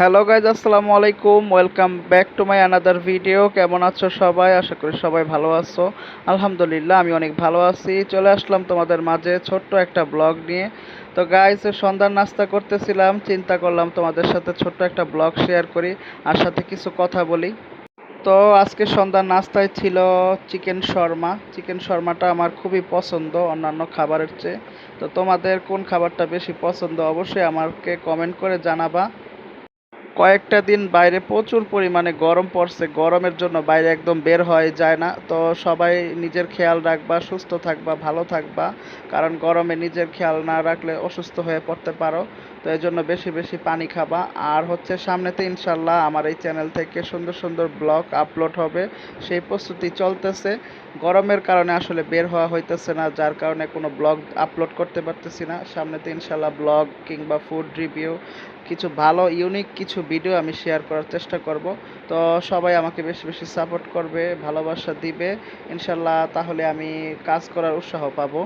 Hello guys, আসসালামু আলাইকুম। Welcome back to my another video. কেমন আছো সবাই? আশা করি সবাই ভালো আছো। আলহামদুলিল্লাহ, আমি অনেক ভালো আছি। চলে আসলাম তোমাদের মাঝে ছোট্ট একটা ব্লগ নিয়ে। তো গাইজ, সন্ধ্যার নাস্তা করতেছিলাম, চিন্তা করলাম তোমাদের সাথে ছোট্ট একটা ব্লগ শেয়ার করি আর সাথে কিছু কথা বলি। তো আজকে সন্ধ্যার নাস্তায় ছিল চিকেন শর্মা। চিকেন শর্মাটা আমার খুবই পছন্দ অন্যান্য খাবারের চেয়ে। তো তোমাদের কোন খাবারটা বেশি পছন্দ অবশ্যই আমাকে কমেন্ট করে জানাবা। কয়েকটা দিন বাইরে প্রচুর পরিমাণে গরম পড়ছে। গরমের জন্য বাইরে একদম বের হওয়াই যায় না। তো সবাই নিজের খেয়াল রাখবা, সুস্থ থাকবা, ভালো থাকবা। কারণ গরমে নিজের খেয়াল না রাখলে অসুস্থ হয়ে পড়তে পারো। তো এই জন্য বেশি বেশি পানি খাবা। আর হচ্ছে সামনেতে ইনশাল্লাহ আমার এই চ্যানেল থেকে সুন্দর সুন্দর ব্লগ আপলোড হবে, সেই প্রস্তুতি চলতেছে। গরমের কারণে আসলে বের হওয়া হইতেছে না, যার কারণে কোনো ব্লগ আপলোড করতে পারতেছি না। সামনেতে ইনশাল্লাহ ব্লগ কিংবা ফুড রিভিউ কিছু ভালো ইউনিক কিছু ভিডিও আমি শেয়ার করার চেষ্টা করব। তো সবাই আমাকে বেশি বেশি সাপোর্ট করবে, ভালোবাসা দিবে ইনশাল্লাহ, তাহলে আমি কাজ করার উৎসাহ পাবো।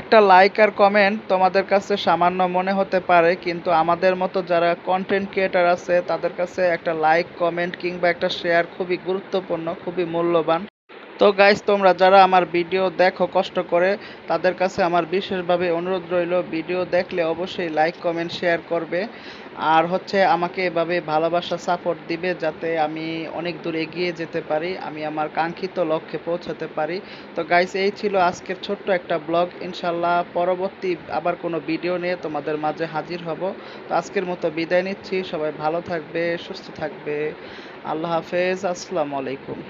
একটা লাইক আর কমেন্ট তোমাদের কাছে সামান্য মনে হতে পারে, কিন্তু আমাদের মতো যারা কন্টেন্ট ক্রিয়েটার আছে তাদের কাছে একটা লাইক, কমেন্ট কিংবা একটা শেয়ার খুবই গুরুত্বপূর্ণ, খুবই মূল্যবান। তো গাইস, তোমরা যারা আমার ভিডিও দেখো কষ্ট করে, তাদের কাছে আমার বিশেষভাবে অনুরোধ রইল, ভিডিও দেখলে অবশ্যই লাইক, কমেন্ট, শেয়ার করবে। আর হচ্ছে আমাকে এভাবে ভালোবাসা সাপোর্ট দিবে, যাতে আমি অনেক দূর এগিয়ে যেতে পারি, আমি আমার কাঙ্ক্ষিত লক্ষ্যে পৌঁছাতে পারি। তো গাইস, এই ছিল আজকের ছোট্ট একটা ব্লগ। ইনশাল্লাহ পরবর্তী আবার কোনো ভিডিও নিয়ে তোমাদের মাঝে হাজির হব। তো আজকের মতো বিদায় নিচ্ছি। সবাই ভালো থাকবে, সুস্থ থাকবে। আল্লাহ হাফেজ, আসসালামু আলাইকুম।